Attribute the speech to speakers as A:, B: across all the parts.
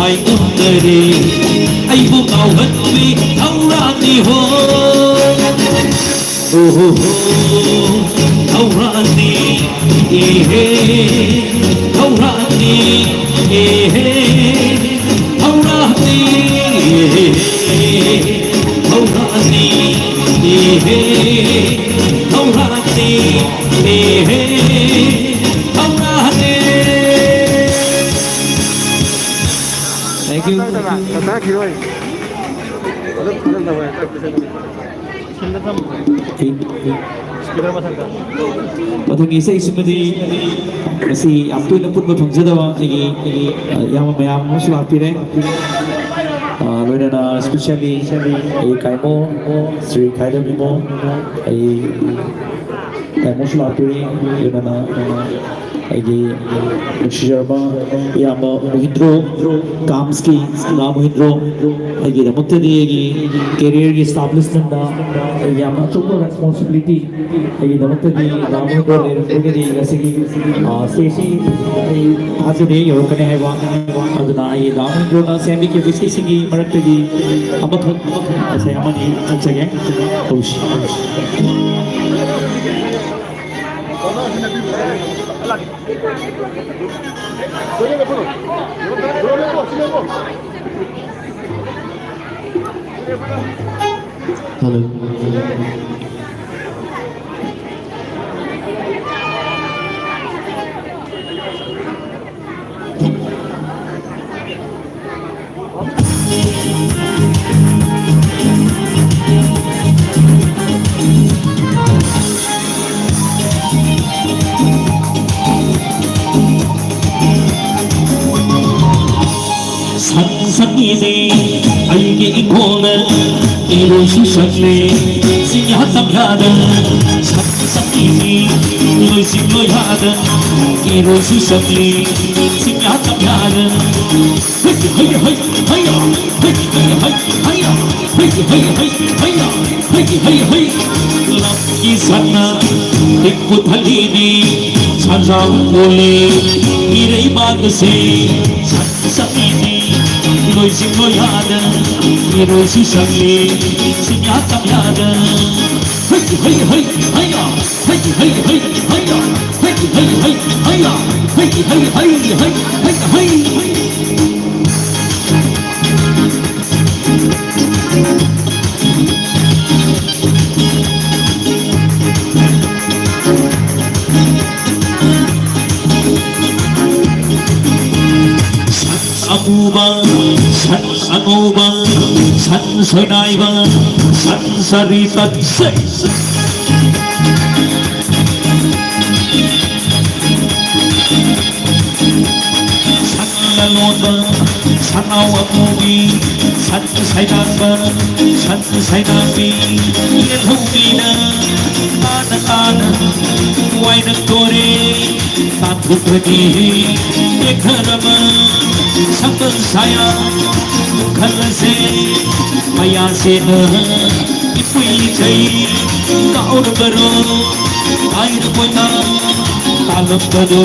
A: hai undare ai bu kau hatwi aurani ho oh aurani aurani aurani aurani Thank you. Patungi sa isimadi kasi apto na pud mapangzadawa igi yama mayam mo sulapire loina na especially ay kaimo Sri Kaidami mo ay kaimo sulapire yun na igi Shijaba yama Mohindro Kamski na Mohindro igi namunta di igi career gi establishment na yama chukko responsibility igi namunta di na Mohindro igi di kasi station ay aso di yor kane hai wa aduna ay na Mohindro na semi ke visi sigi marakta di amakhat asa yamani chage hoshi Hello. Sansanide aige ikona iroshi shakle sinya tamyada sansanide iroshi loyada iroshi shakle sinya tamyada hey hey hey hey hey hey hey hey hey hey lakki sana ekku thalini saja bole irei baag se sansanide Iroshi loyada, iroshi shakle, sinya tamyada. Hey hey hey haya, hey hey hey haya, hey hey hey haya, hey hey hey hey hey. Anuba, san sonaiba, san sarita say. San lalona, san awamugi, san saidamba, san saidabi, yelhumina, ana, waina kore, tatu prati, ekharama. Sambal saya khal se maya se na ipui chai kaur baro air kona talam baro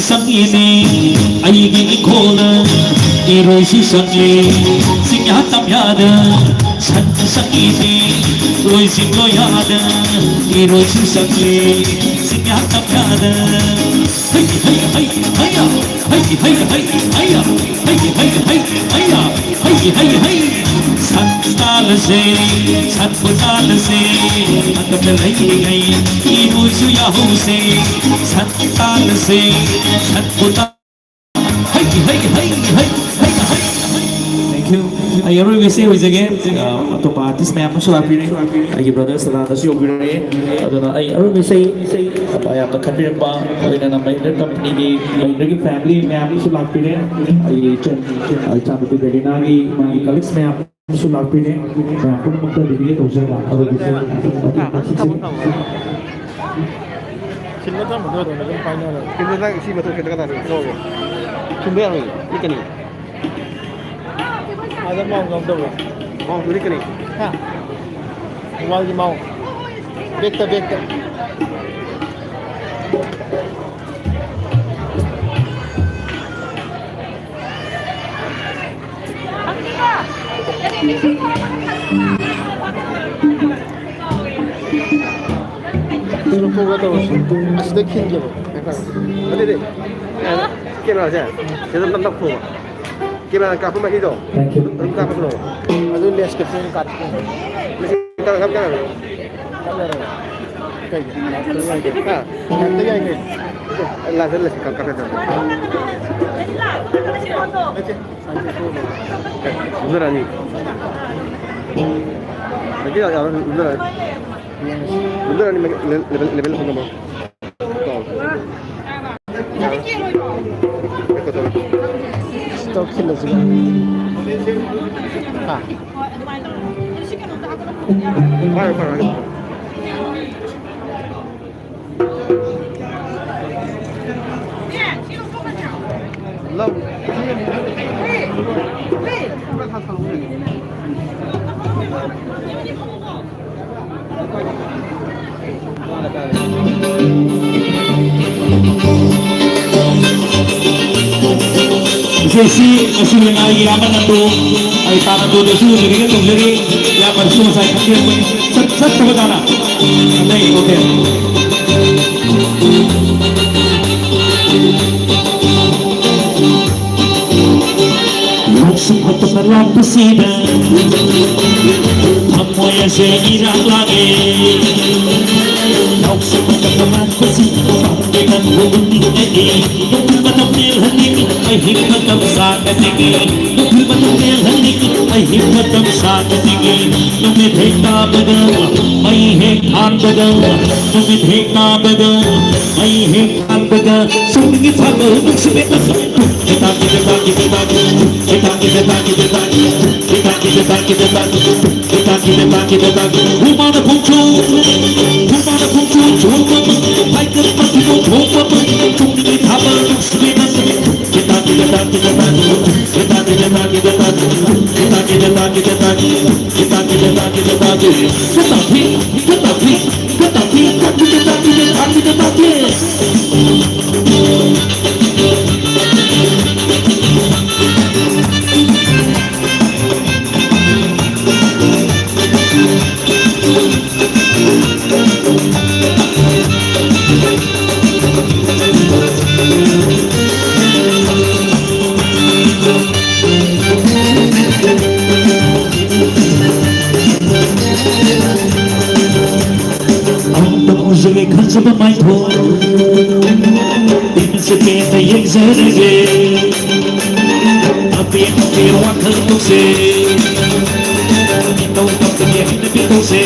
A: sang ini aigi khola iroshi sangle sinya tamyada sang ini iroshi loyada iroshi sangle sinya tamyada hey hey hey haya hey hey hey haya hey hey hey haya hey hey hey santal se satputal se atal hai gai iroshi yahu se santal se satputal hey hey hey hey hey. Thank you. I already say with again to parties may am so happy I give brothers la da si ogre aduna I already say apa ya ka khadir ba ina na may company gi may family may am so happy I chan to be na gi my colleagues may am so happy मैं आपको मतलब देखिए तो उसे अगर किसी
B: 신뢰도 한번 넣어도 되는 파이널은 신뢰다 시부터 그때가 다 넣어요. 준비하는 거 이거니. 아들 마음 감독. 우리 거니. 하. 와기 마음. 벡터. 이런 거 같다 왔어. 아시다 킨 게. 어디 돼? 깨라자. 제대로 남다 포. 깨라 까 포마 이도. 까 포로. 아주 레스 게 포 까. 레스 까 감 까. Kayak gitu. Nah, nantinya ini. Laser les 까 까. bener ani. Nanti orang bener. Bener ani level apa mau? Stok kilo sih. Ah. Parah. Lâu.
A: Sesi masih lagi aman atau ay para todo su lagi kan lagi ya bersama saya kecil set sebetulnya lagi hotel semua terlalu pesida semuanya saya lagi Nau semua terlalu pesida dengan bunyi ini Nukul matamil hanik ay hikmatam sa katingi Nukul matamil hanik ay hikmatam sa katingi Numidhik na bagaw ay hikhan bagaw Numidhik na bagaw ay hikhan bagaw Sungit hagaw nagsimit na Humana puncu Jumpa Baikkan patimu Jumpa Cunggi thabar Suginan Kita Sebab main pun Ingin sepeda yang zerge Tapi yang terwak hentuk se Ito tak terjadi begitu se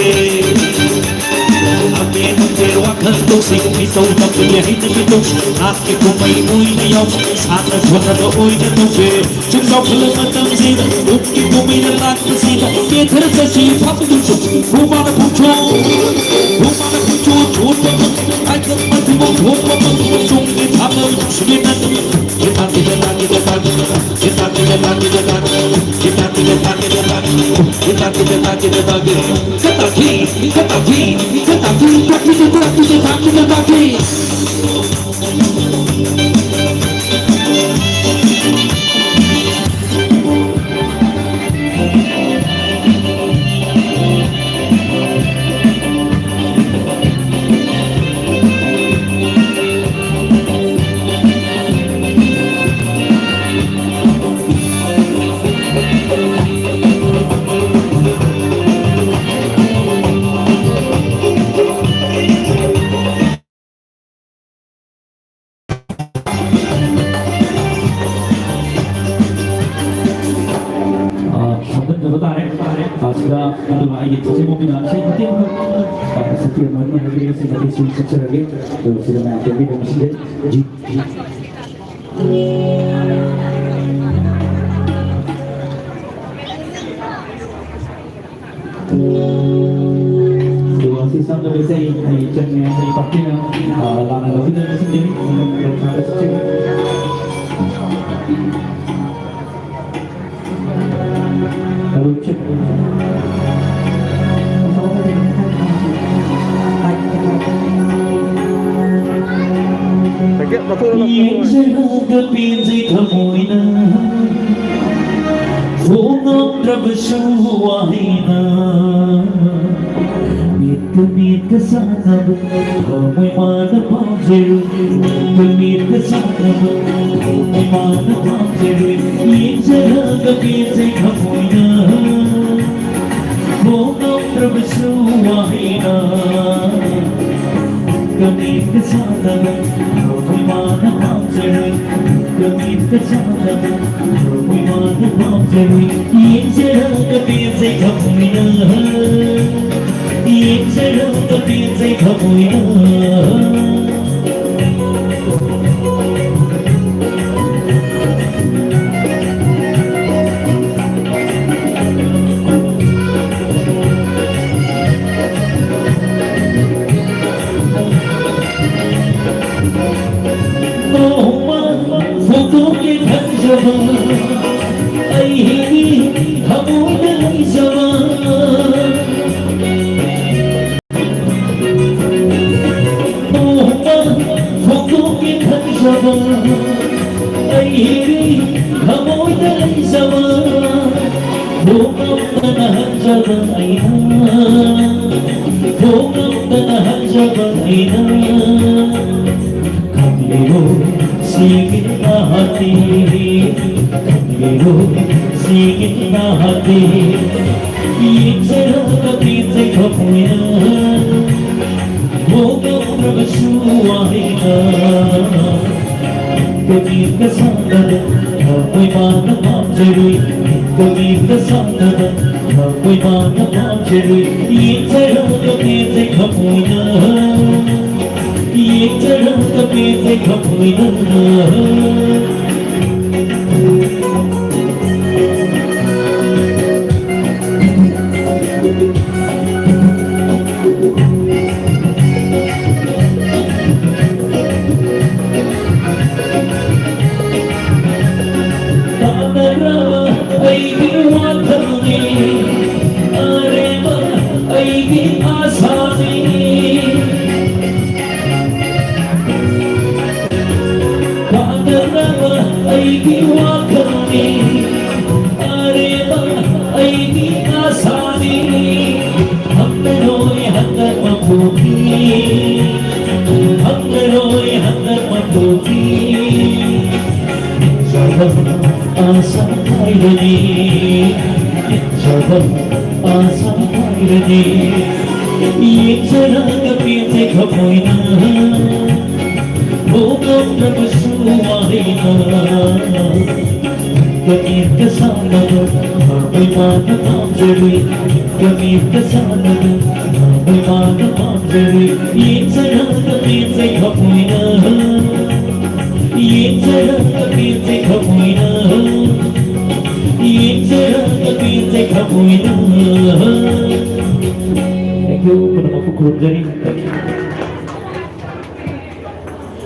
A: Tapi yang terwak hentuk se Ito tak terjadi begitu se Aki kumai ui niyong Sana suara do'oi na tuke Cengkau belum matang sida Uki kumai na lak sida Dia tersesi Papa tuju Rumah na pucu Jumpa Baikkan patimu Jumpa Cunggi thabar Suginan Kita 제가 오늘 아이게 제목이나 제 때문에 setiap mana negeri sebagai sumber sebagai sudah menjadi domestik dua sisa dari saya ini jenis dari pakaian lana lebih dari sendiri untuk sampai sejauh lalu cek Yang saya harapin saya temuin ꯍꯣꯡꯉꯛꯇ꯭ꯔꯕꯁꯨ ꯋꯥꯍꯩꯅ ꯃꯤꯠꯀ ꯁꯥꯟꯅꯕ ꯊꯃꯣꯏ ꯃꯥꯅ ꯄꯥꯝꯖꯔꯨꯏ ꯃꯤꯠꯀ ꯁꯥꯟꯅꯕ ꯊꯃꯣꯏ ꯃꯥꯅ ꯄꯥꯝꯖꯔꯨꯏ ꯌꯦꯡꯖꯔꯒ ꯄꯦꯟꯖꯩ ꯊꯃꯣꯏꯅ ꯍꯣꯡꯉꯛꯇ꯭ꯔꯕꯁꯨ ꯋꯥꯍꯩꯅ ꯃꯤꯠꯀ ꯁꯥꯟꯅꯕꯊꯃꯣꯏ ꯃꯥꯅ ꯄꯥꯝꯖꯔꯨꯏ ꯃꯤꯠꯀ ꯁꯥꯟꯅꯕꯊꯃꯣꯏ ꯃꯥꯅ ꯄꯥꯝꯖꯔꯨꯏ ꯌꯦꯡꯖꯔꯒ ꯄꯦꯟꯖꯩ ꯊꯃꯣꯏꯅ ꯌꯦꯡꯖꯔꯒ ꯄꯦꯟꯖꯩ ꯊꯃꯣꯏꯅ फोटोके खंजवा अहिरी हमोद लैजवा फोटोके खंजवा अहिरी हमोद लैजवा भूकंपन हंजवा ऐना भूकंपन हंजवा ऐना Sigit na hati, Kamero, sigit na hati, Iksara kapitay kapuya, Bogam prabasuahina, Kamir kasanada, Ako'y mga pamjaroy, Kamir kasanada, Ako'y mga pamjaroy, Iksara kapitay kapuya, Iksara kapitay kapuya.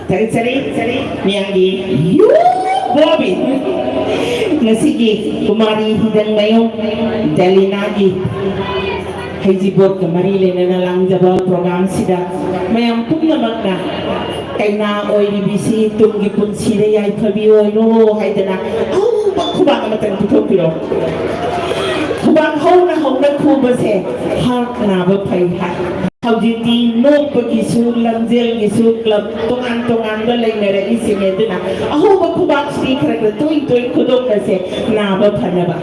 C: Cari-cari, Miyanggi, Bobby, Nasigi, Kumari, Hidang Mayong, Dalinagi, Hajibot, Marile na lang sa program sida, mayang pugnamak na, kay na oy bisi tunggipon sida yay pabiyo no hay dana, bakubang matang pitopiro. Kubang hau na kuba se, harap na ba pay ha. How did he know Pakisu, Lamzil, Gisu, Club, Tongan, Balay, Isimedina? A whole Bakubak speaker, the Twin Kudokase, Naba Panaba.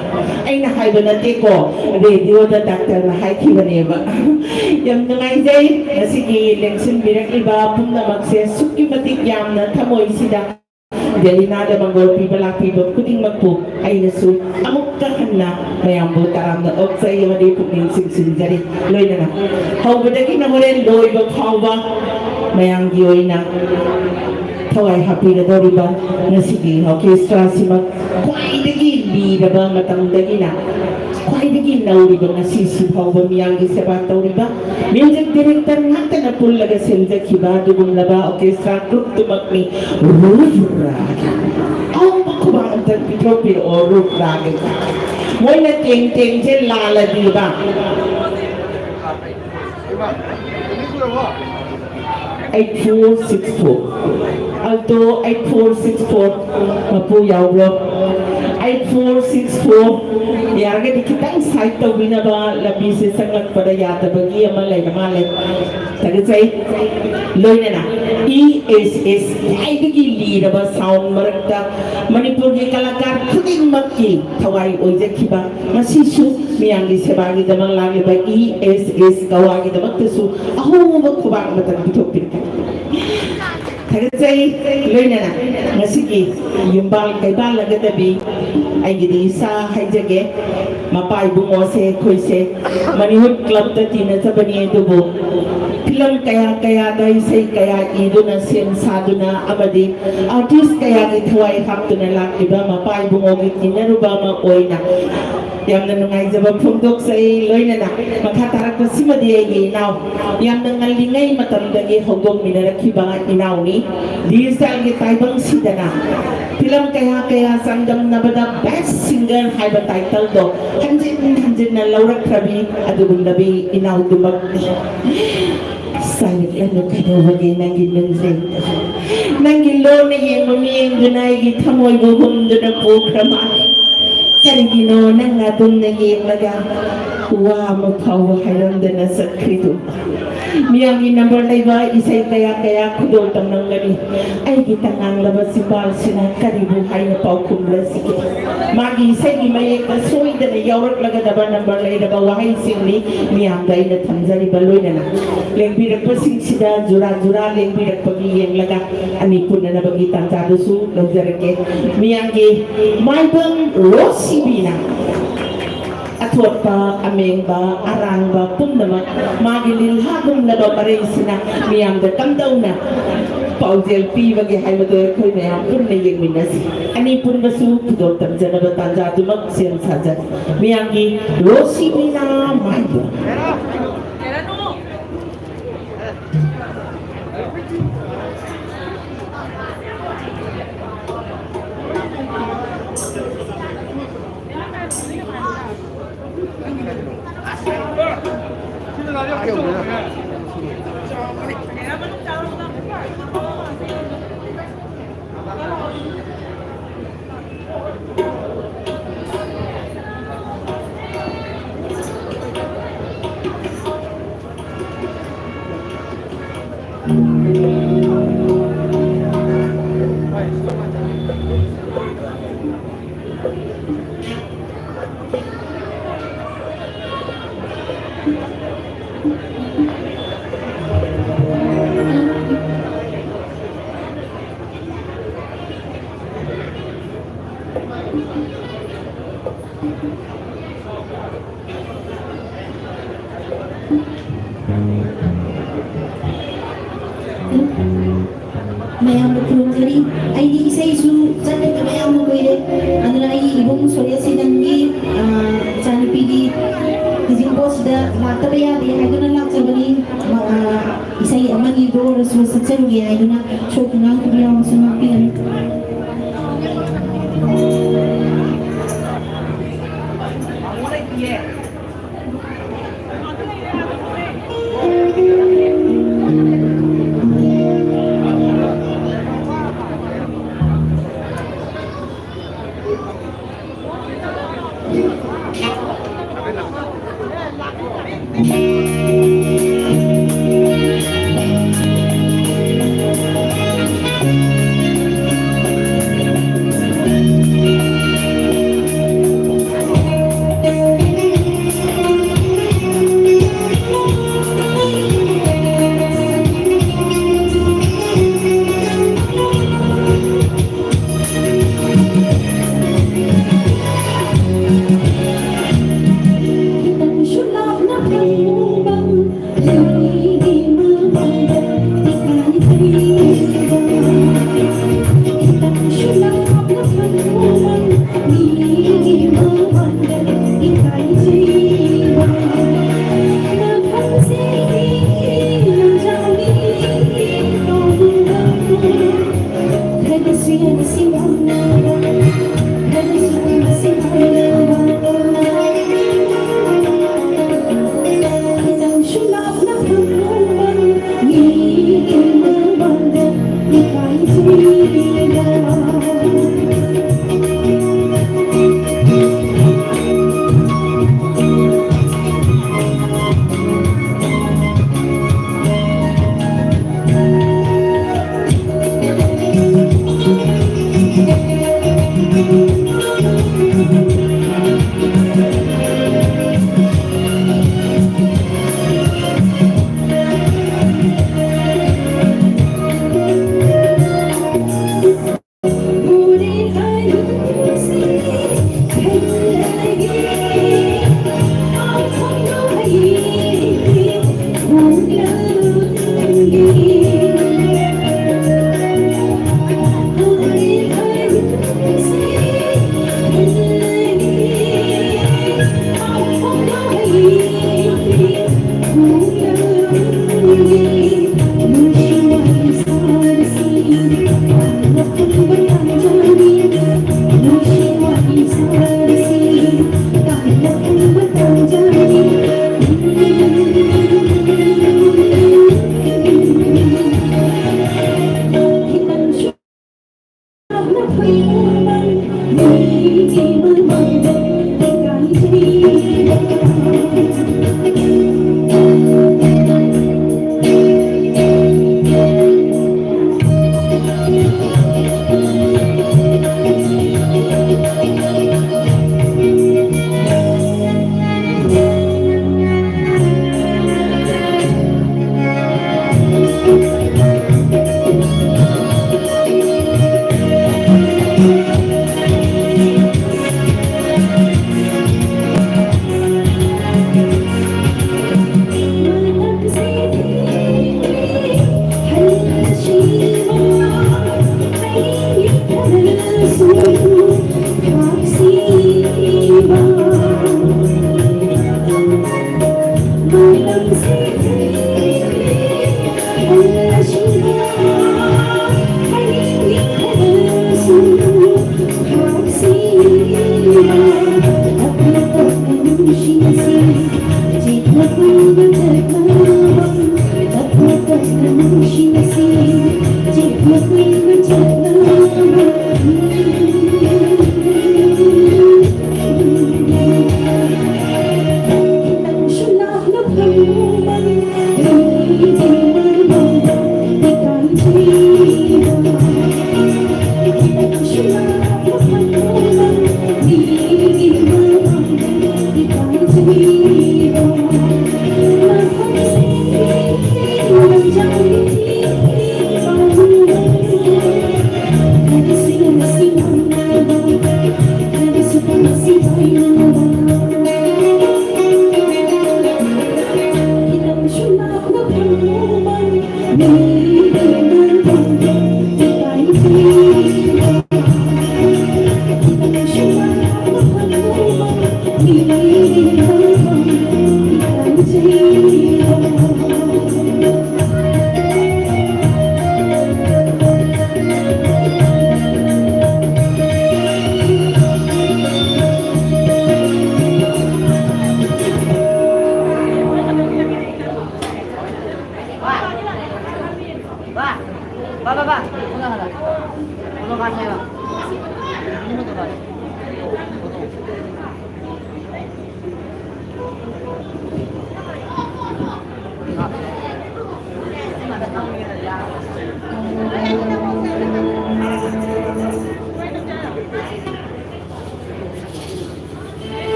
C: I know how to take radio, the doctor, the high Kivaneva. Yam the Maizay, Nasiki, Lenson, Mirakiba, Punda Maxia, Sukimatik Yam, Tamoisida. Delinada Mangol people putting Mapu, Ainasu, Amukahana, Mayambo Taram, the Oxa Yamade Pukin Sixin, Loina. How would I get a Loy of Hava, Mayangioina, Tawai Happy the Doriba, Nasiki, Orchestra Sima, quite again be the Bamatam Dagina. Quite again now we don't see how Miyangi Sabatoriba. Music director natin na pulaga silda kiba dugong laba orchestra group to magni Rufrag. Ang makubang ang pitropi o Rufrag. Moy na ting-ting dyan lala diba? 8464 Alto 8464 Mapuyaw Rock 8464 yaragadi kitang site tawinaba labisi sanglakpada yadabagi ama laygama lay tagasay loinana ESS aidagi liraba sound marakta Manipur gi kalakar khudingmakki thawai oijakhiba masisu miyangi sebagi damang lagiba ESS kawagi damaktasu ahoba khubak matang bithokpirka Tagasay loinana ngasigi yumbal kaibal lagadabi ay gidi sa haijage mapai bungo se khoise manihut club ta tina sabani dubo film kaya dai sei kaya iduna sem saduna amadi artist kaya gi thwai haptuna lakiba mapai bungo gi tinaruba ma oina yamna nungai jaba phungdok sei loinana makha tarak simadi ai naw yamna ngalingai matamdagi hogom minarakhiba inauni digital gi taibang sidana film kaya sangam nabada best singer haiba title do hanjin na laurak krabi adugundabi inaw dumag silent ano kayo wagi nangin lo na yung mamiyang dunay gi thamoy buhum duna programa karigino nang atong naging laga wa magpawa hayang dana sa krito miyang number ba isay kaya kudol tam nang gani ay kita ngang labas si bal sina karibu hay na pau kumla sige magi isay gimay kasoy dana yawrak laga daba number ba wahay singli miyang day na tanzali baloy na na lengbirak pa sing sida jura lengbirak pagiyeng laga anipun na nabagitan tadusu nagdarake miyang gi may bang rosibina atot pa ameng ba arang ba pumnama magilil hagum na ba pare sina miyam da tamdaw na paujel pi bagi hay mo doy koy na pun na yeng minas ani pun basu do tamjana ba tanja dumak sian saja miyam gi rosi bina mai
D: Mayang berkurung ay di isa isu sana ka mayang mo pwede ano na ay ibong sorya sinanggi sana pili kasi po sida matabaya di ay doon lang sa bali mga isa ay amang ido rasul sa tsarugi ay doon na so kunang kubiyaw mo sa mga pilan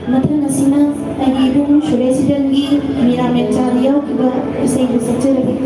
D: Matang asina lagi dong resident gi miramen chariyo juga isai saja lagi.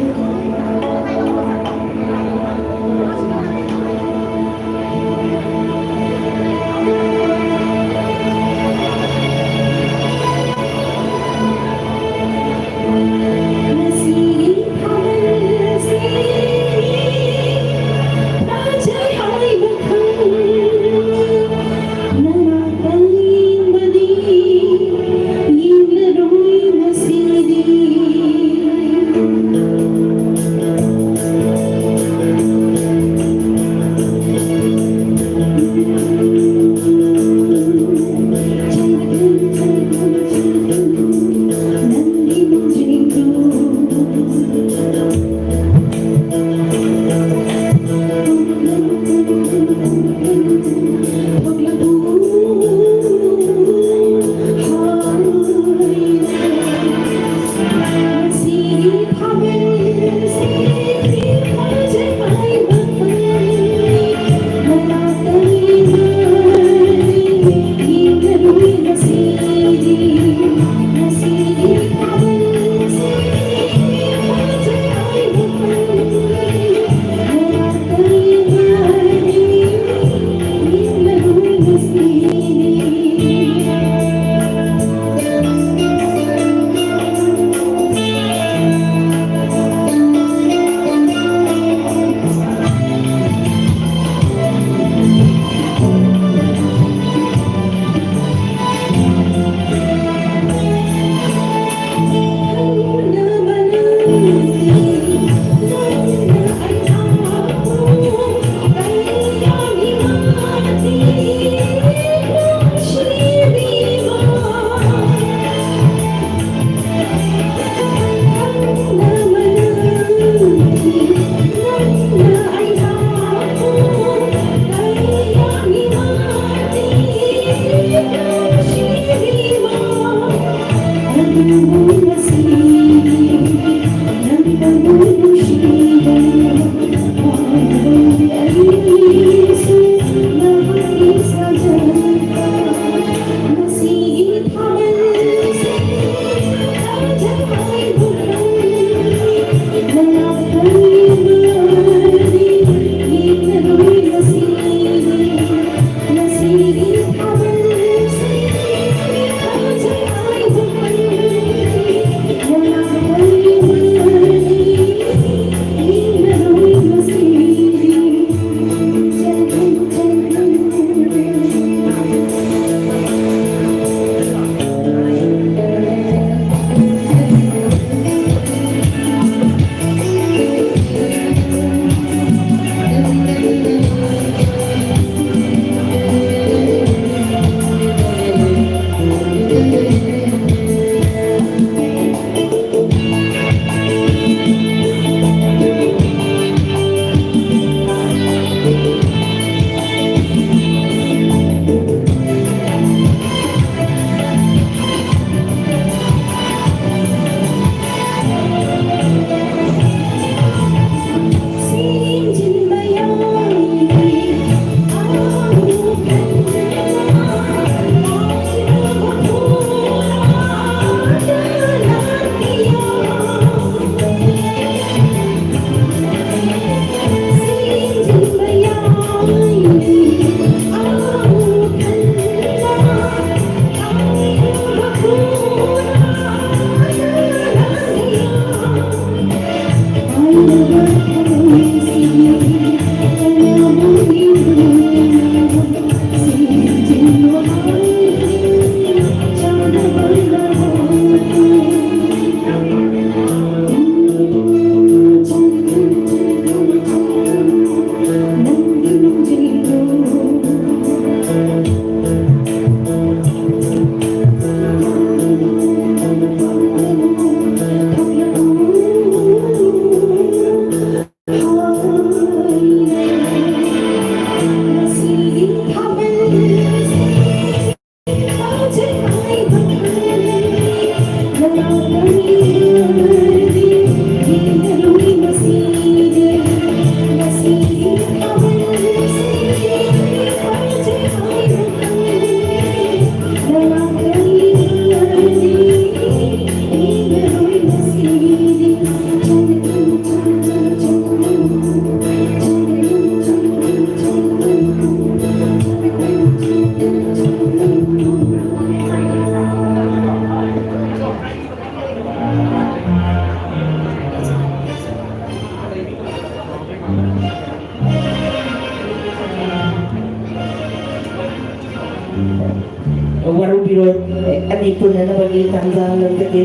C: Biroi, Ani Punana Bagi Tanzan Lagi,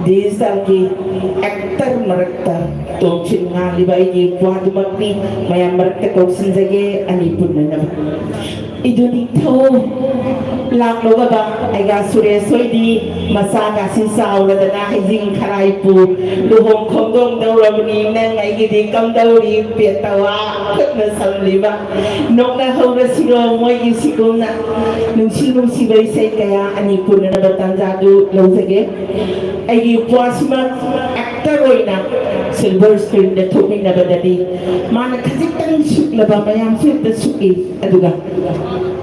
C: Digital actor Marakta, Tochin Nalibai, Puadumakni, Maya Marakta Coxin Zage, Ani Punana. Iduni Toe, Lang Logaba, I got Sure Soidi, Masaka Sinsaura, the Nahizing Karaipu, the Hong Kong, the Romani, Nang, I get it, come down, Pietawa, Saliva, Nona Horasiro, Moyisicona, Nucino Sibai Sekaya, and he put another Tanzadu, Lozage. I give Wasma, actor Roina, silver screen, the token never the day. Mana Kazitan Suklaba, Mayam Sweet the Suki, Aduga.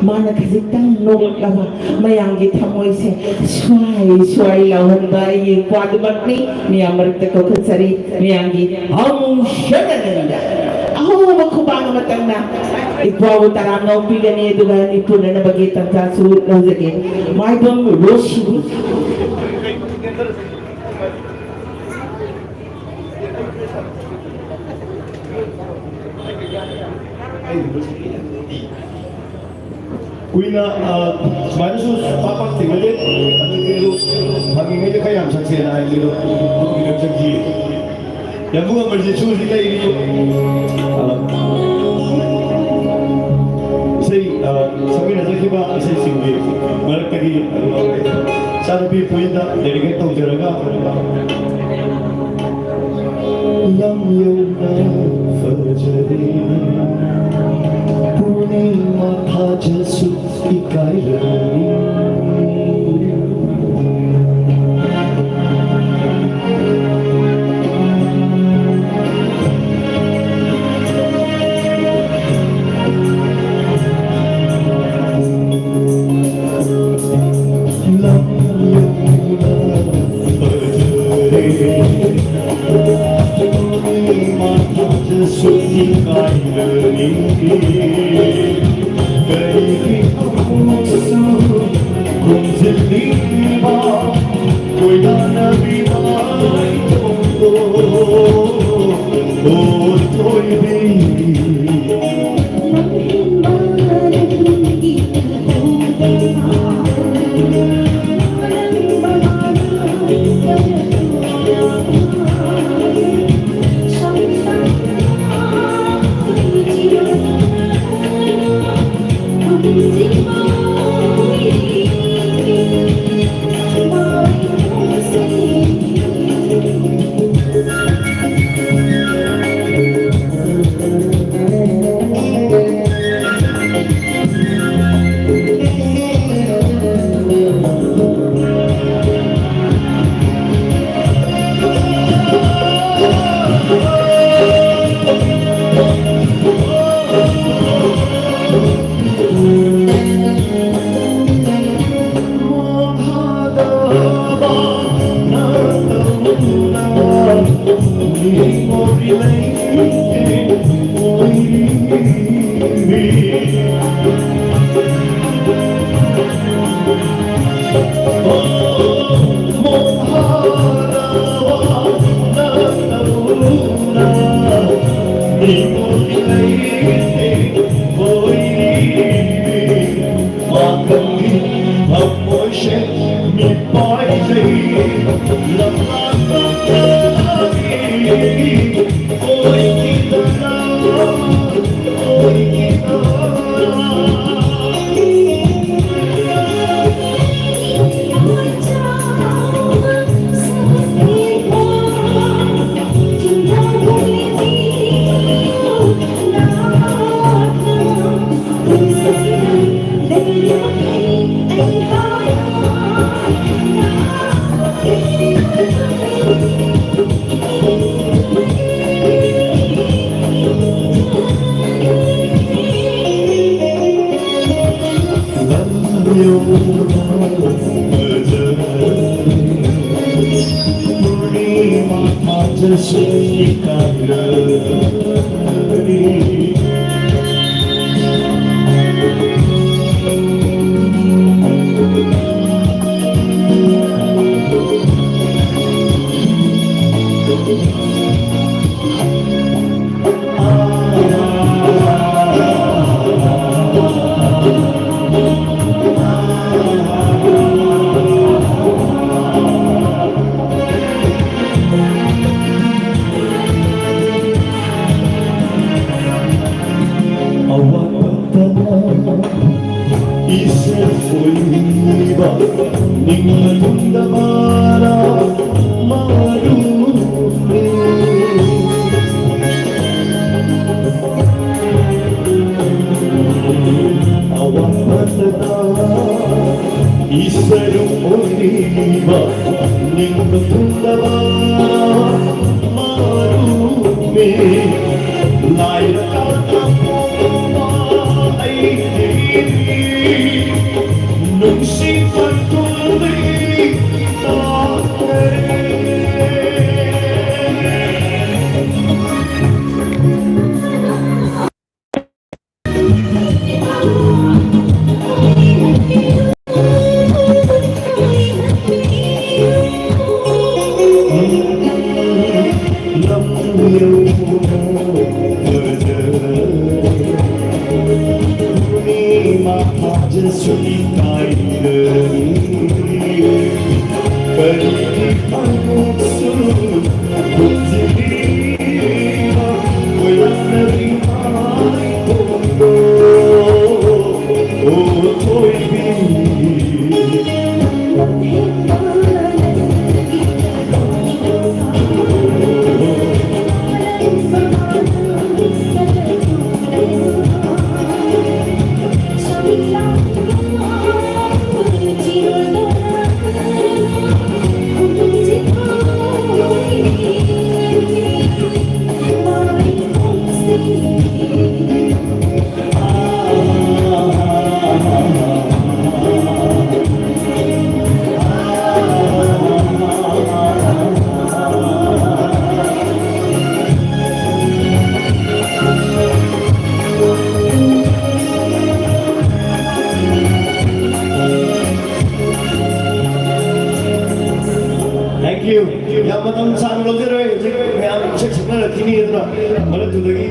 C: Mana Kazitan no lava, Mayangi Tamoise, Swai, Lahunda, Quadumakni, Miamarta Kokasari, Miyangi, Hong Shagananda, Aho Kubana Matana, Ipaw Tarano, Pigani, Dugani, Punana Bagita, Tasu, Lozake, my bum, Roshi.
E: Kuina sebenarnya papak tinggal dia, atau kilo pagi ini dia kaya macam saya kilo macam dia. Yang bukan berjejus kita ini. Saya sambil nak kita saya singgih, malah tadi saya lebih poin dah dari kita ujaraga. Lam yona fajri. Mata jasuk ikai lani lam yuna bajre mata jasuk ikai lani 이슬보이바 닝문다 마라 마루네 아와파타다 이슬보이바 닝문다 마라 마루네 나이라 nung sifat tuloy Yang matang sang lo kira, jadi yang cek sebenarnya kini itu lah, malah tu lagi.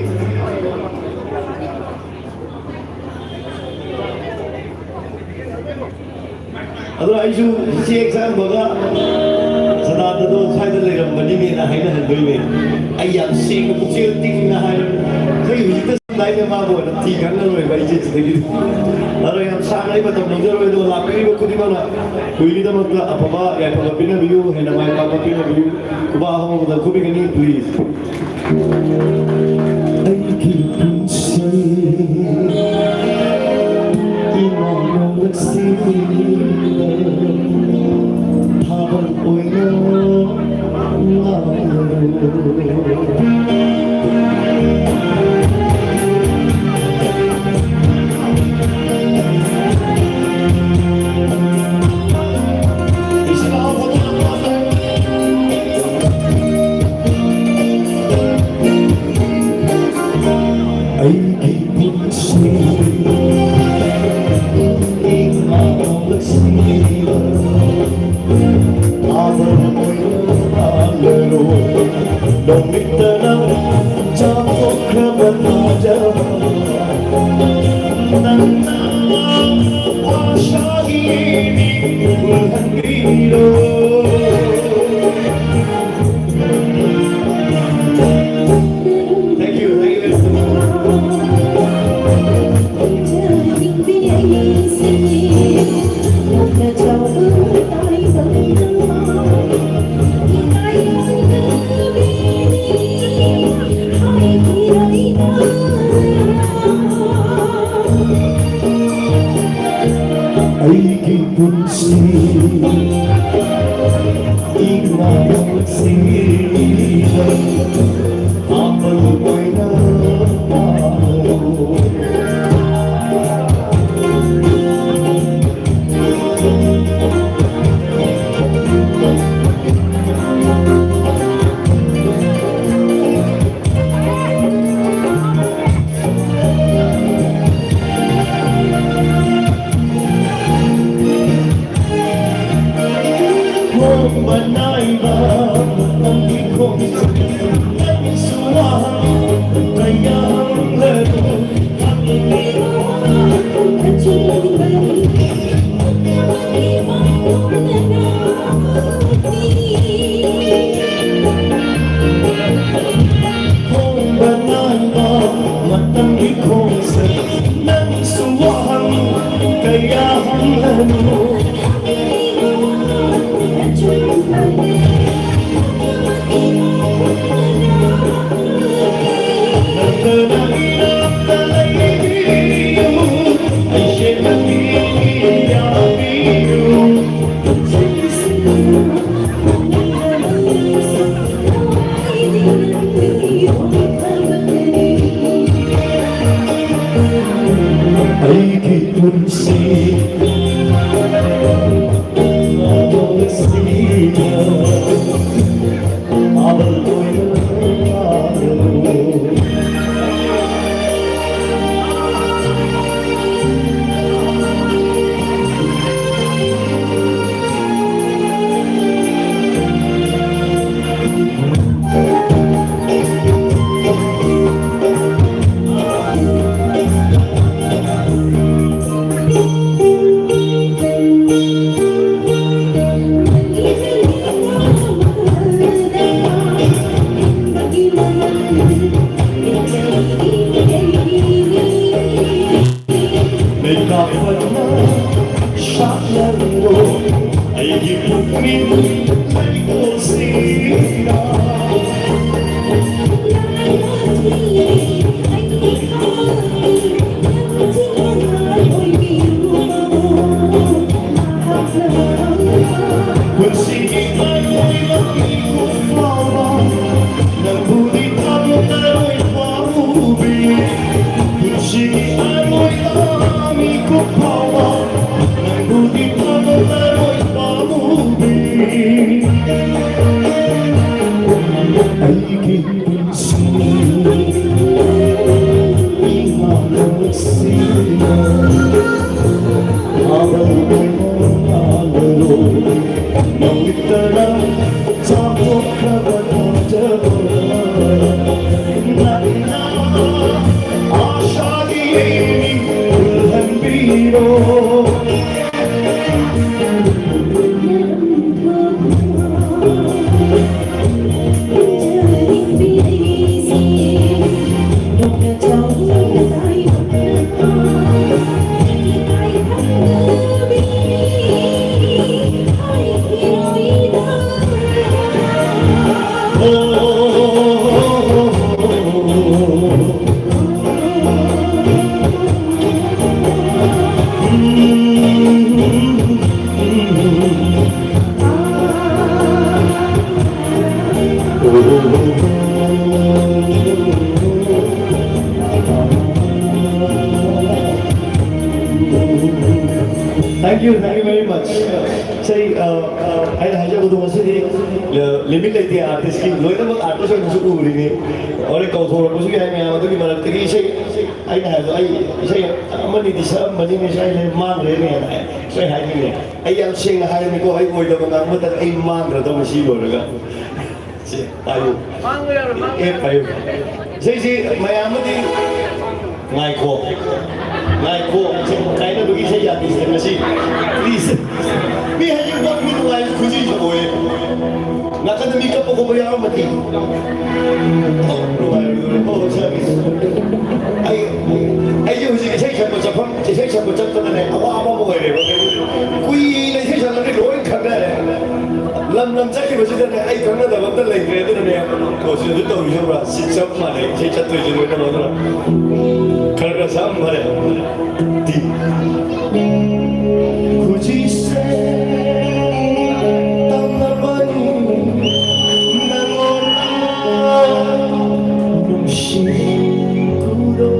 E: Aduh, isu si exam baga, senada tu saya tu lagi mani ni nak hai nak hendui ni. Ayam sing kecil ting nak hai, saya kita lain memang boleh, tiga kan boleh bayi cek sedikit. Aduh, yang sang lagi betul betul itu lapar ini buku di mana? Kuili dah mungkin apa bah, ya apa bina view, hendak main apa bina view, kubah orang muda kubi kini please. Kaya punsi Adolescina Abal ko'y nalaro Thank you very much. Say, I have to do limit like the artist. Look, artist are so good. Or a couple of people, I am doing my say, I have, I say, money this up, money is I man, say, I am saying, I am going to go to a man, that was you. Say, my amity, my call. Like what? Kind of looking at you, please. Me having one minute while Kuzi away. Not going to make up over your armity. Oh, service. I use it. Take up what's up to the neck. We take a little going come Lam Jackie was in I come out of the lake, because you don't know, 6 of money, take a 3 Kargasam, could you say, Tamabani, Namona, Shikudo,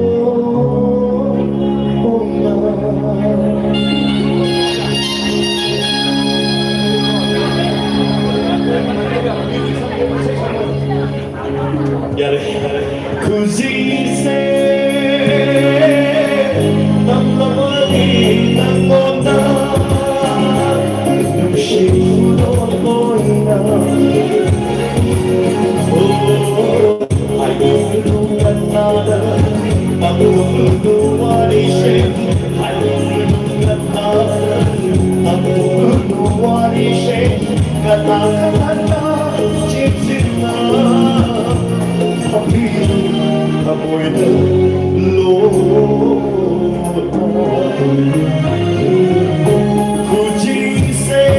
E: could you say,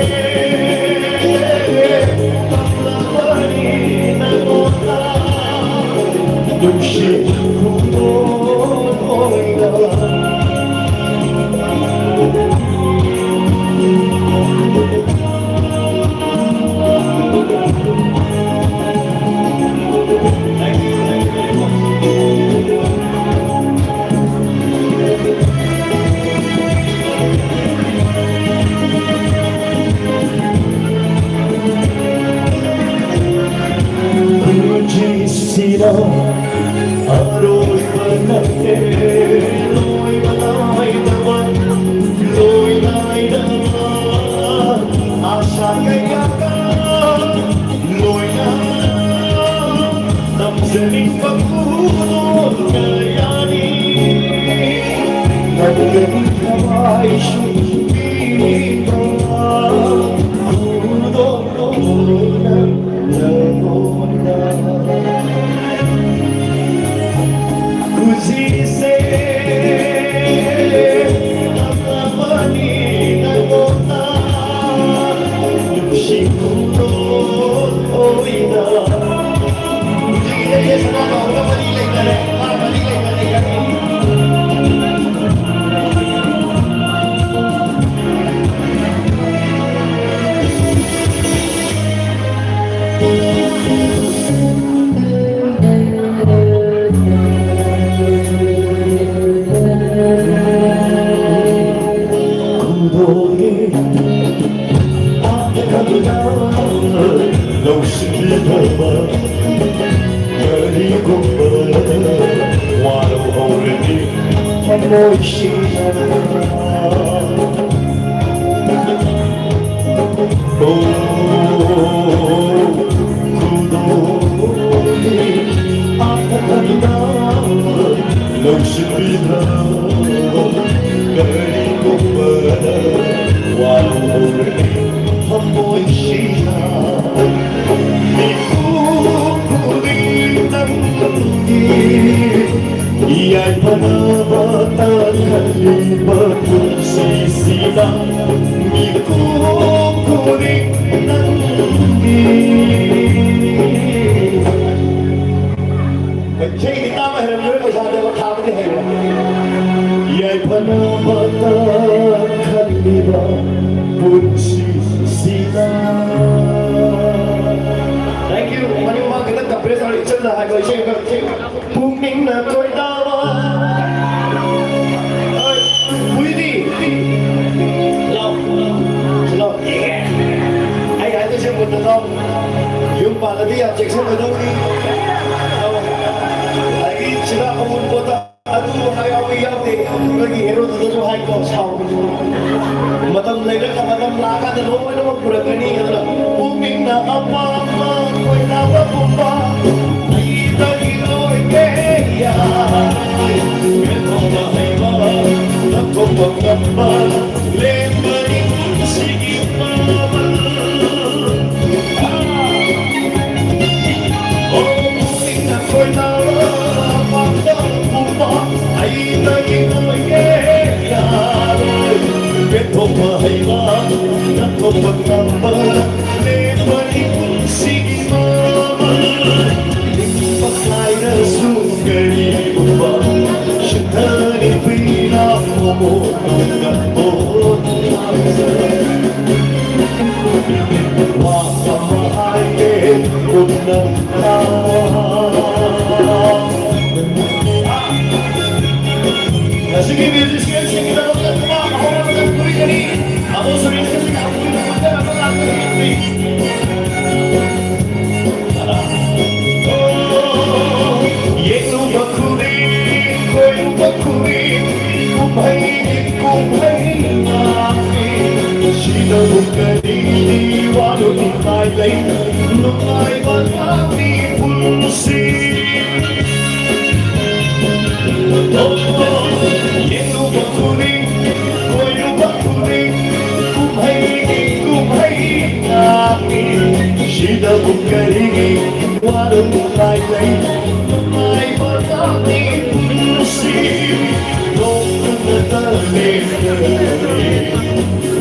E: Thank you. Mani ma kita tak boleh saling cerita. Hai kau cik. Buming nak kau tahu. Budi. Lau. Ai tu siapa tu tahu? Jumpa tadi ya cek siapa tahu ni. Lagi cerita kamu kota. Aduh, hai awak yang ni. Lagi hero tu hai kau sahaja. Matam lain kan matam laka tu loh itu berapa ni kan? Buming na apa kau nak apa? Kita itu kaya. Kita mahal nak kau apa? Lembari sikit mahal. Oh, buming na kau nak apa? Kita itu kaya. Beto mahal nak kau apa? Lembari sikit mahal. Pakai rasukari ubah, syaitan bina umur ngapot. Wah mahal unang Sige music sige kita lakukan semua orang akan beri ini. Abu sering sekali aku kita akan lakukan ini. Yesu bakuri, kau bakuri, kumpai mati. Sida bukari walau dikai lain, nukai batati pulsi. Yesu bakuri, kau bakuri, kumpai mati. Sida bukari walau dikai lain.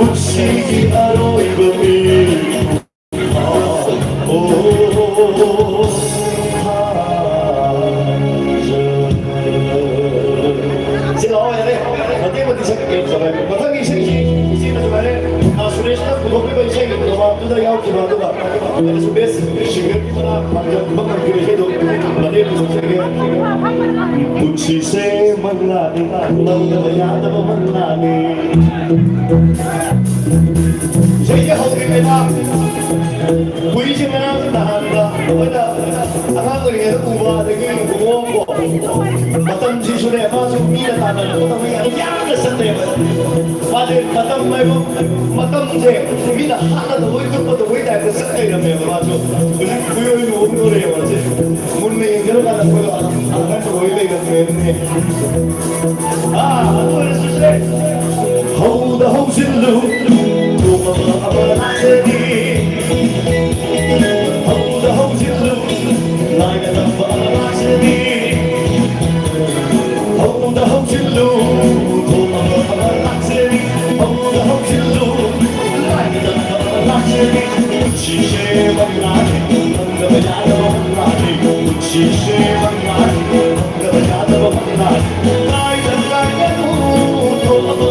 E: Pussy aroy bumi Sila ako yan eh. Mati mo di sa kagay sa kagay. Matang isang isip na sa kagay. Suresh na kung bakit ba isang lumabdo na yaw kumado ba? Sa best, sigat ito na pagkakabang kagay doon. Mati mo sa kagay. Pussy se manglani, lang na bayada mo manglani. Saya hal ini nak, puisi mana tahan dah, ada, akan boleh ubah dengan ubah. Matam si sudah masuk minat tahan, matam yang kesentai. Matam matam je, minat hal tu boleh tu pada boleh dah kesentai ramai masuk. Kuyu ini umur dia macam, murni yang kalau ada kuyu, akan tu boleh dah kesentai. Boleh susah. hold the hose in loop. Hold the hose in loop. Line it up for a luxury. Hold the hose in loop. Hold the luxury. Hold the hose in loop. Line it up for a luxury. She shave a lot. The banana of a lot. She shave a lot. The banana of a lot. Line it like a loop. Hold the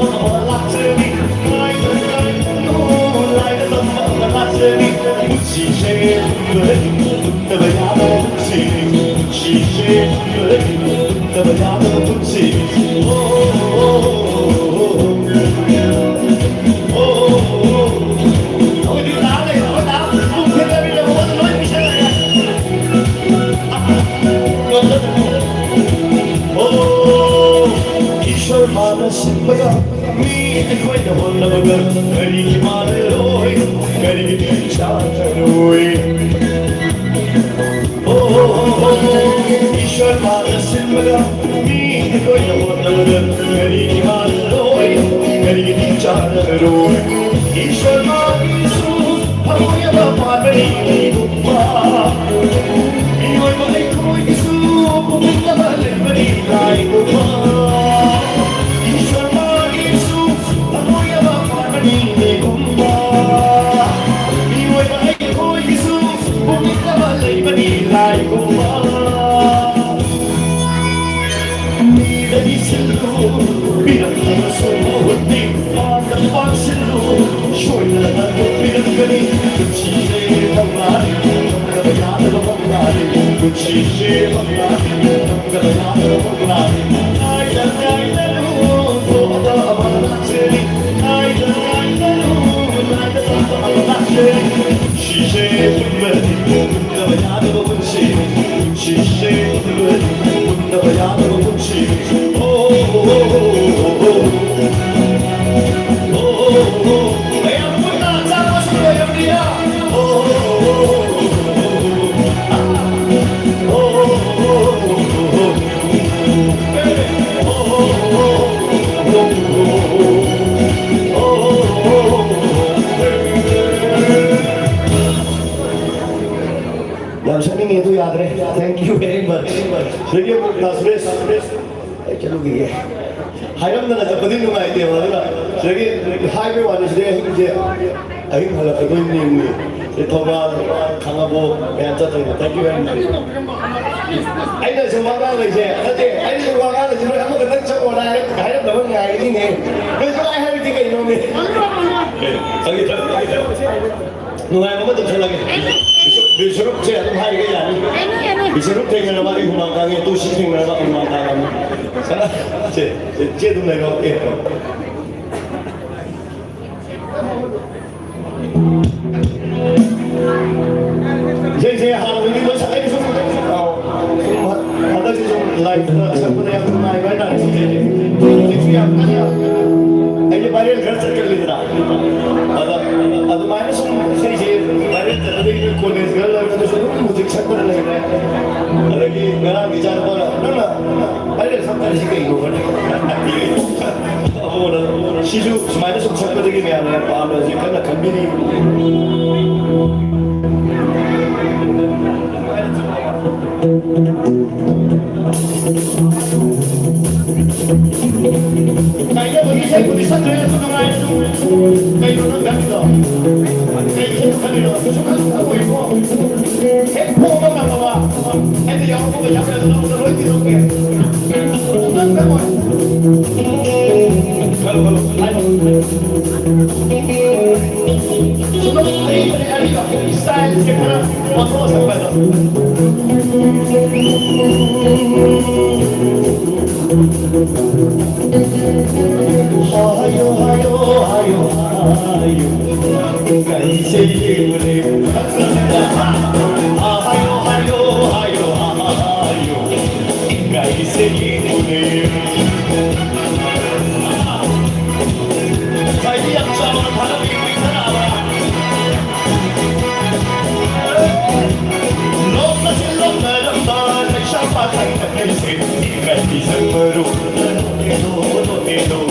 E: luxury. Line it like a loop. Line it up for a luxury. She shave the banana of a lot. She shave the banana of a lot. Simba, me and quite a whole other very Malloy, very good Charloy. Ishar Mother Simba, me and quite a whole other very Malloy, very good Charloy. Ishar Mother Su, Hamoya Mabari, you are my coin soup, Mabari, like Thank you very much. Jadi Nasres, चलो गया. Hiram ना जब बदल नुमा इतने वाला ना. jadi highway वाले से मुझे अभी माला तो कोई नहीं हुई. ये थोड़ा खाना वो मैं अच्छा था. Thank you very much. Aina semua orang lagi. Nanti aina semua orang lagi. Kamu kena cakap orang lain. Highway dah bangun ngai ini ni. Kalau cakap highway tiga ini ni. Lagi tak. Nungai apa tu saya lagi. Bisurup saya tu hari ke yani. Bisurup tengah nama ibu makan itu sih tengah nama ibu makan. Sana, saya tu nak okay. Saya hari ini tu saya tu, ada sih live, siapa yang naik mana sih? Jadi apa ni? Aje bari घर से कर लेना ಅದು minus ಸರಿ ಬರೀ ತರಬೇತಿ college ಗಳ ಮುझे छक्कर लग रहा है ಅದಕ್ಕೆ मेरा विचार बोला ना बड़े संतान से कहीं होगा अब वो शिशु माइनस छक्कर के में आना पाल से करना company Kaya saya pun bisa tu yang sudah main tu. Kaya orang dah tu. Kaya kita ni suka aku itu. Hepung apa apa. Ada yang aku baca dalam terus itu ke. Kalau ayo. Sudah ini style sekarang masuk sampai dah. Hayo hayo hayo hayo कैसे बोले hayo hayo hayo hayo कैसे बोले Kaya yang sama kalau ini kenapa Loka silong lamban siapa tak कैसे ikan di semeru Edo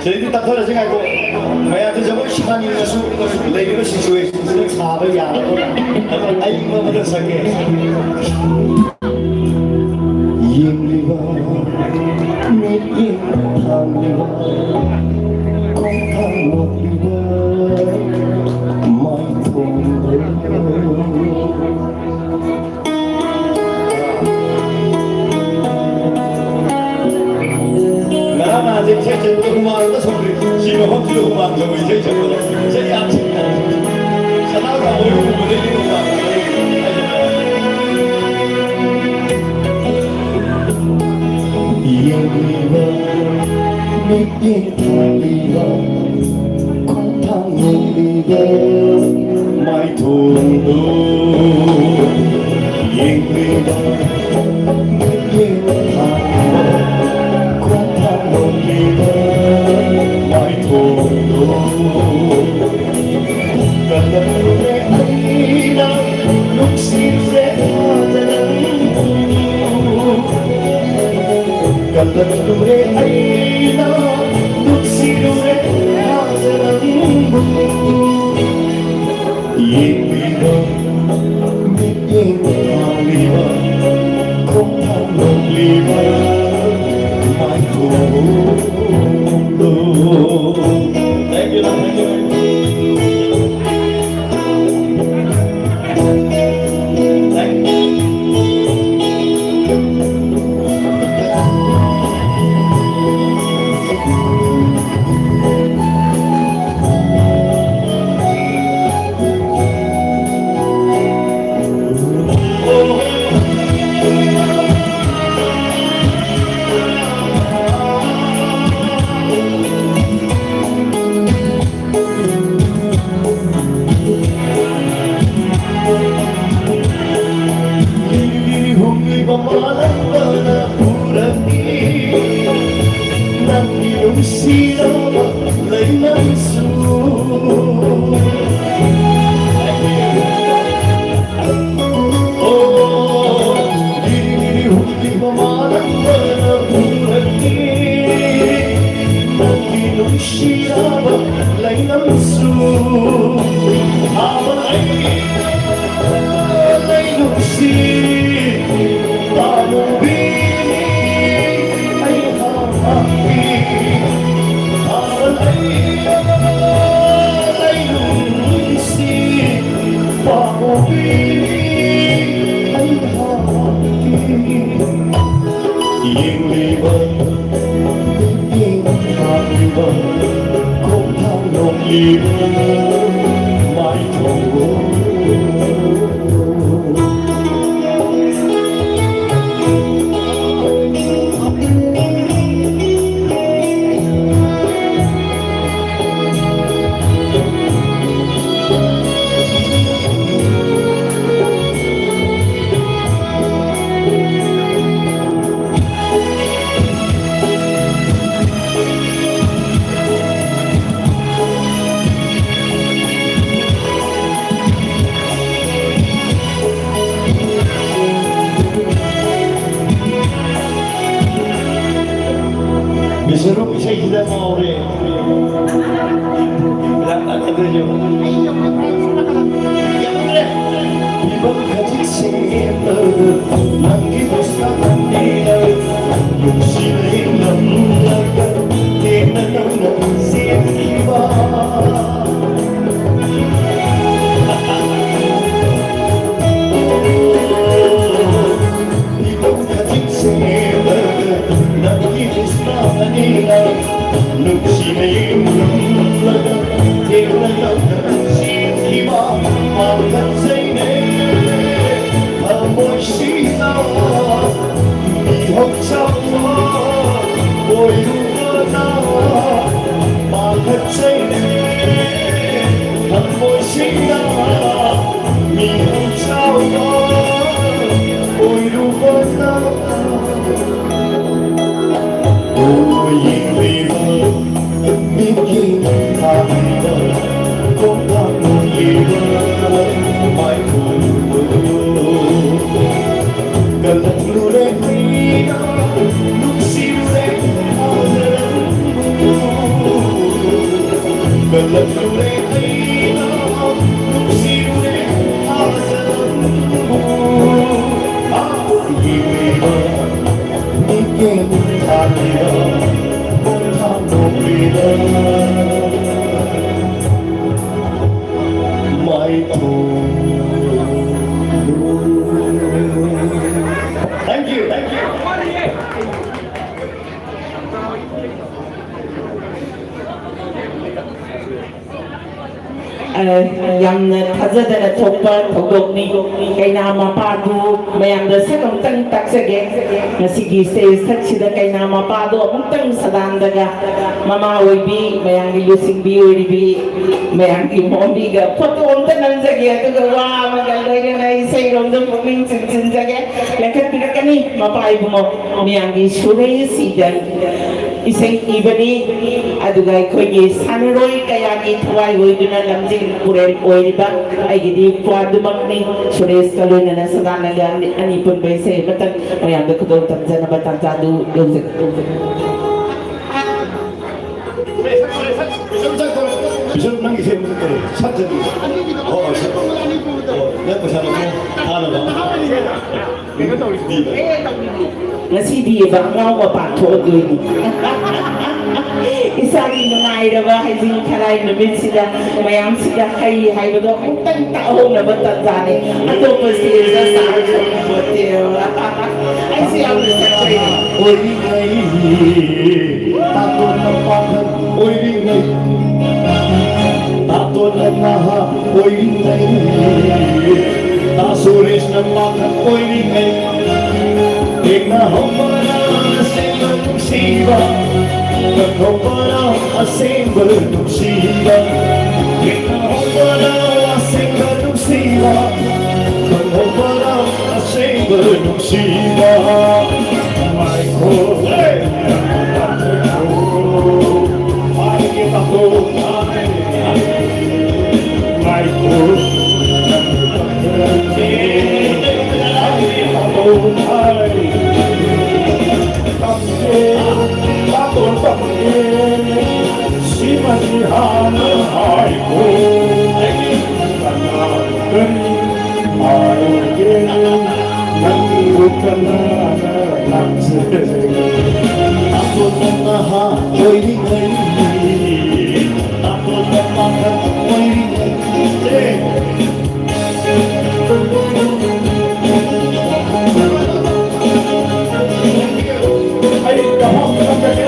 E: 저희들이 딱 들어서가지고 매한테 저거 시간이 있어서 내기로 시추에서 사업을 야하고 아이 뭐부터 살게 임리와 밑임탕리와 공탕목리와 마이통들 아직 제대로 후만으로 소리 지금 헛디로 후만 저거 이제 저거 저기 앞집니다 사다가 어려운 분들이 후만 이야기와 밑이탈리와 콩탕물리와 마이톤도 이야기와 밑이탈리와 lấy nắm xu lấy nụ si ta mù bi anh hao đi lấy nụ si ta mù bi anh hao đi yên đi vơi yên hàng đi vơi không thang lòng yên mãi thầu Disuruh saya tidak mau deh. Ada je. Ibu kaji sini, lagi bersama dia. Yusi lam laga, kena nak siapa? Ibu kaji sini, lagi bersama dia. Yusi lam laga, kena nak siapa? Makan sini. Môi xí nào đi học trong ôi đua nào mà thật say thầm môi xí nào đi học trong ôi đua nào ôi vì mơ biết khi ta đời không có gì mơ mai cùng Galang lule hina, nuksi lule halan. Galang lule hina, nuksi lule halan. Aku iba, ikin tanya, bukan nobila. My Thank you, thank you.
C: Yamna thazadana thokpa thodokni kaina mapadu mayamda sakam taksage ngasigi stage thaksida kaina mapadu amutang sadandaga mama oibi mayangi lusingbi oibi mayangi mombi ga photo onta nanjage atuga wa magaldaga na isai romda puming chinjage lekhat pirakani mapai bumo mayangi surei sidan isai ibani aduga khoi sanroi kayani thwai hoiduna lamjing purel oiriba aigidi puadumakni suresh kaluna na sadanaga ani pun baise batang mayamda kudol tamjana batang jadu yonjek
E: Bisa nangi saya mesti tahu. Saja ni. Oh, dia pasal apa? Halo bang. Dia tahu ini.
C: ngasi di bang ngau ma pa tho dui ni isari ngai da ba hai jing kharai na min sida mayam sida kai hai ba do tang ta ho na ba ta ja ni ato pasti za sa ko te ai si am sa kai
E: Oi ngai. Takut nampak. Oi ngai. Takut nampak. Oi ngai. Tak suris nampak. Oi ngai. Tinggal hamba asing bermusibah, hamba asing bermusibah. Tinggal hamba asing bermusibah, hamba asing bermusibah. My God, I give up all time. My God, Si masih hana haiku, karena Sukarana Lakse Aku temaha Joini Ngai Aku temaha Joini Ngai Ayo, kamu kita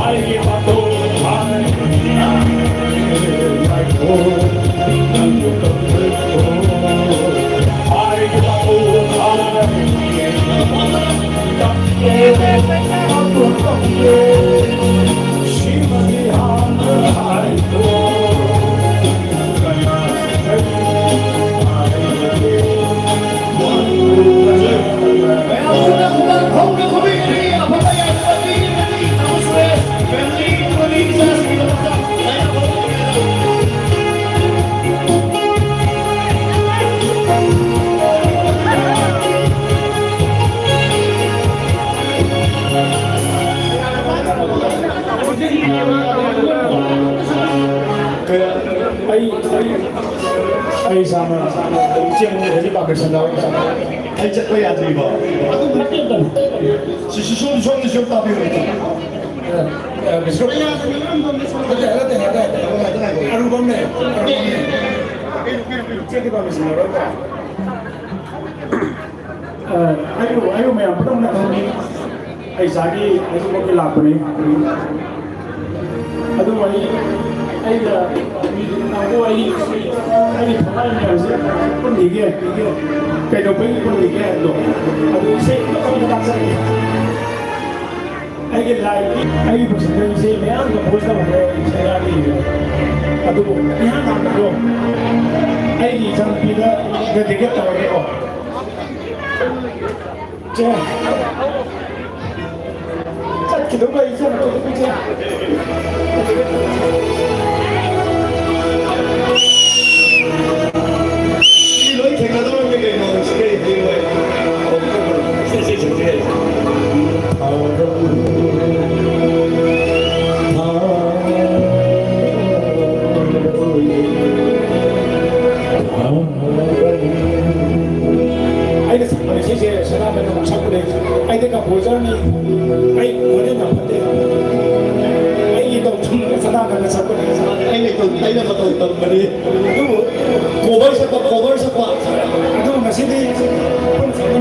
E: I
F: ay sama siang jadi pakai sandal
E: Ay, check ko yan, di ba? Si Susun yung tabi mo ito.
F: besok ada arubamnya jadi pakai sandal ayo मैं अपना ना कहूँगी ऐसा कि ऐसे को लाभ नहीं अदु वही आई थमाई में से पन दिखे कई लोग भी पन दिखे तो अदु इसे कभी कभी से आई के लाइव आई पर्सन से मैं आपको पूछता हूँ इसे याद नहीं अदु यहाँ काम करो आई की जन पीड़ा दिखे तो वो 기도 가 있잖아.
E: Nói thiệt là tôi cái người ngồi suy nghĩ nhiều vậy. Sẽ chừng thế.
F: ai cái sản phẩm sẽ làm được một trăm cái ai thấy gặp bố cho ni ai có thể làm được ai gì đâu chung sẽ làm được một trăm cái
E: Anh này từng thấy là mà từng mà đi. Cổ bơi sẽ qua.
F: itu masih di pun sama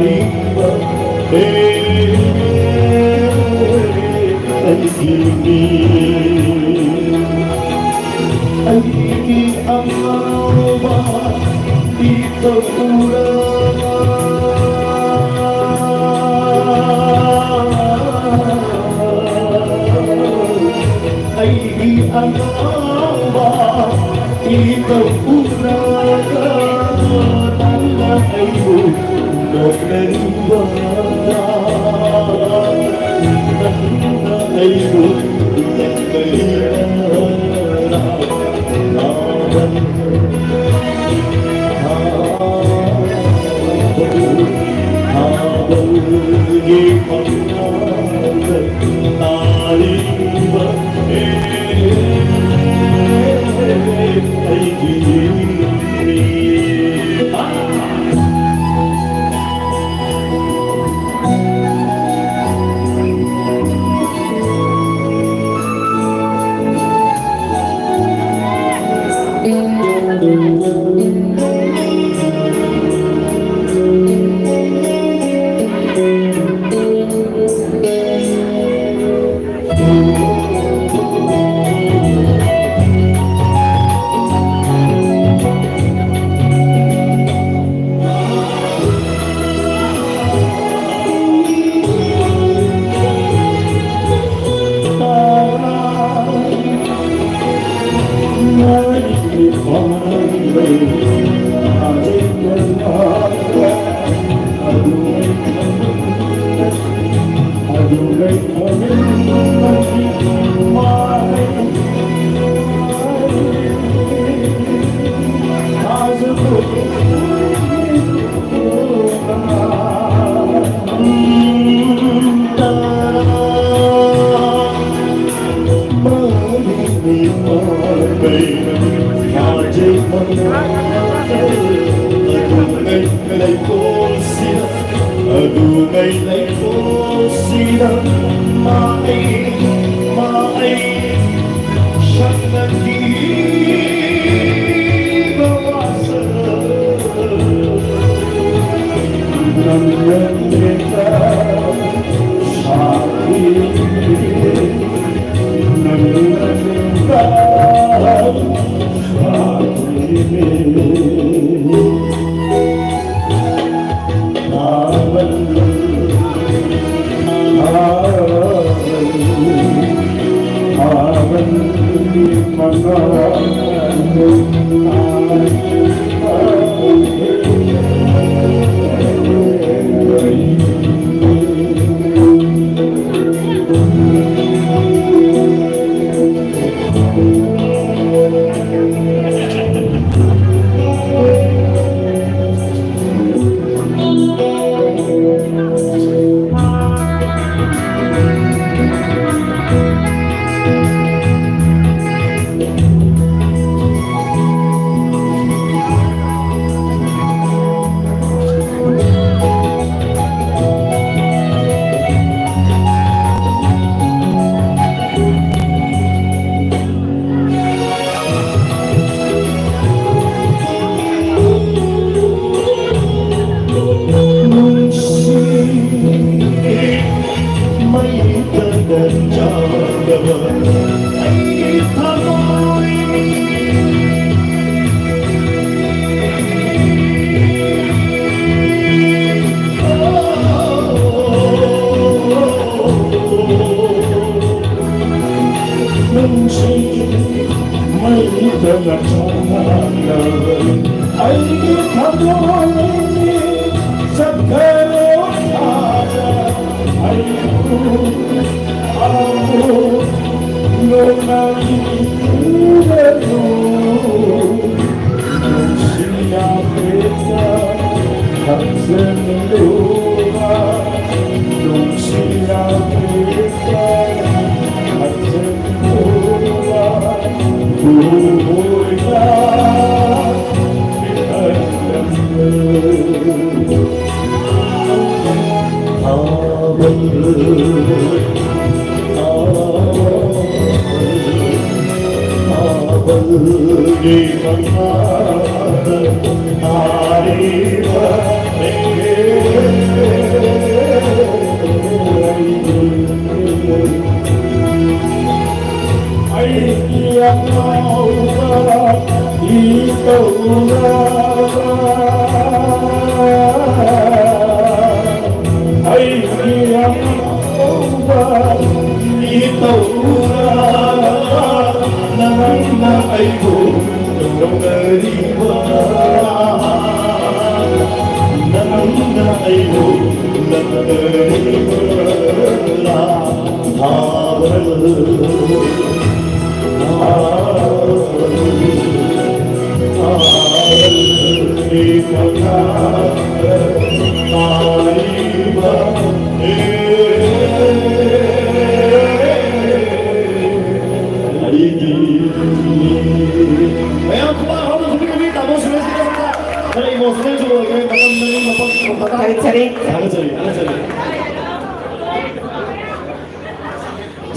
F: nih
E: lấy phố si đắm mãi chắc là đi bao giờ nằm nhân người ta xa đi nằm nhân ta xa đi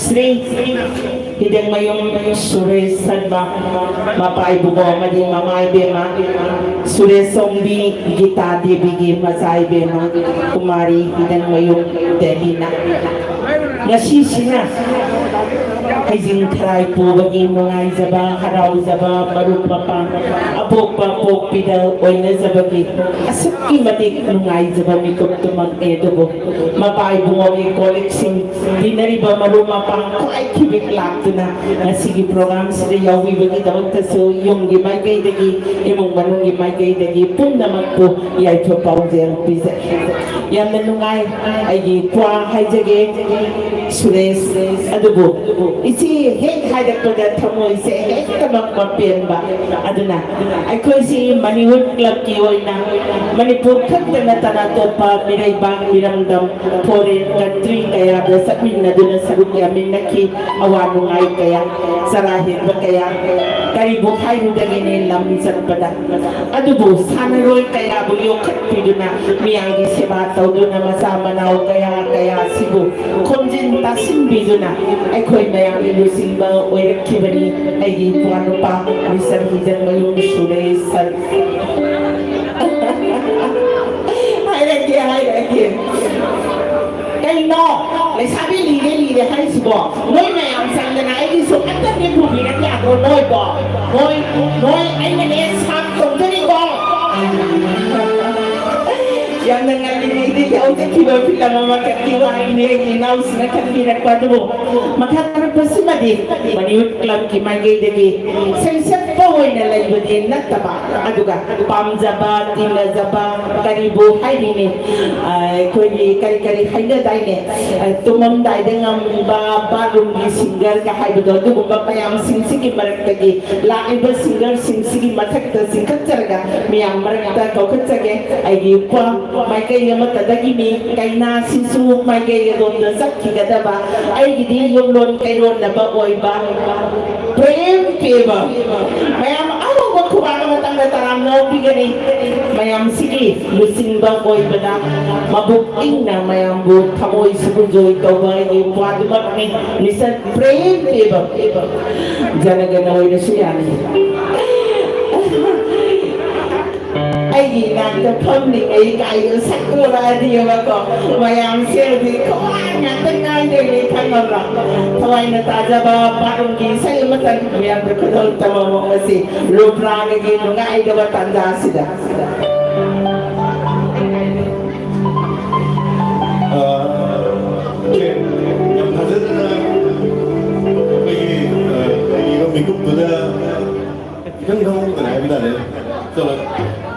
C: Sri hidang mayong Suresh Sadba mapaibugo madi mamay bema Suresh Sombi gita di bigi masay bema kumari hidang mayong Delina nasisina Haizing karay po bagi mga izaba, haraw izaba, marupa pa, abok pa po pida, oy na zabagi. Asok imatik nung izaba mi kong tumag-edo ko. Mapay bungo mi koleksing, di na rin ba maruma pa, kulay kibik lang na. Sige program sila yawi bagi daw taso, yung gimay kay dagi, imong manong gimay kay dagi, pun naman po, yay po pa ang pisa. Yan manungay, ay di kwa, hay jage, Suresh, adubo. Isi hek hadak pada thamoy se hek tamak mapian ba aduna ai koi si Maniwood Club ki oina Manipur khat na tanato pa mirai bang miramdam foreign country kaya da sapin na duna sagut yamin naki awanu nungai kaya sarahin ba kaya kay buhay mo dagini lam pada adubo sana roy kaya buyok pido na miyagi sebataw do na masama na kaya sibo konjin tasim bido na ay koy mayang ilusin ba oy kibani ay di puano pa Mr. Hidan mayong sulay sal hay lagi kay no may sabi lili hay sibo noy mayang sang na ay di so at ni pubi na niya ko noy bo noy ay nanesap kung gani ko yang nangaling hindi ka ulit kiba pila mamakatiwa ini inaus na kanina kwa dumo makakarap pa si Madi maniwit club ki magay dagi sa pawoy na layo din nataba aduga pamzaba tilazaba karibu hay nini kuri kari hay na dahil tumam dahil dengan barong ni singer ka hay doon dumo papayang singsigi marakagi laki ba singer singsigi matakta singkat caraga miyang marakta kau kacage ay di pa may kaya matadagi mi kay na sisu may kaya doon na sakti kada ba ay hindi yung lon kay ron na ba oy ba prem peba mayam awang ba kumaka matang nataram na bigani mayam sige lusing ba oy ba na mabuking na mayam bu kamoy subujoy ito ba yung pwede ba ni sa prem peba dyan ganawoy na siya ay nagtapamling ay kayo sa kuradiyo ako mayang silbi ko nga tangay din itanara taway na taja ba parang gisay matan mayang berkadol tama mo kasi lupra nga nga ay gawa tanda sida
E: yang hasil na 이거 미국보다 형성 나입니다.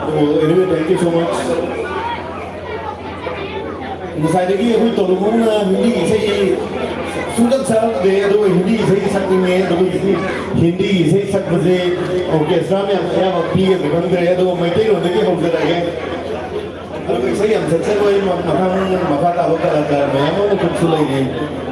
E: anyway, thank you so much. Misalnya aku tolong na hindi isay sudah sarap deh, aduh hindi isay sakingnya, aduh hindi isay sak bese, orkestra में yang पिए बिगड़ गए, aduh मैं तो उन्हें क्या होता है, aduh isay yang सच्चा कोई मकान मकाता होता है, मैं वो कुछ सुनाई नहीं.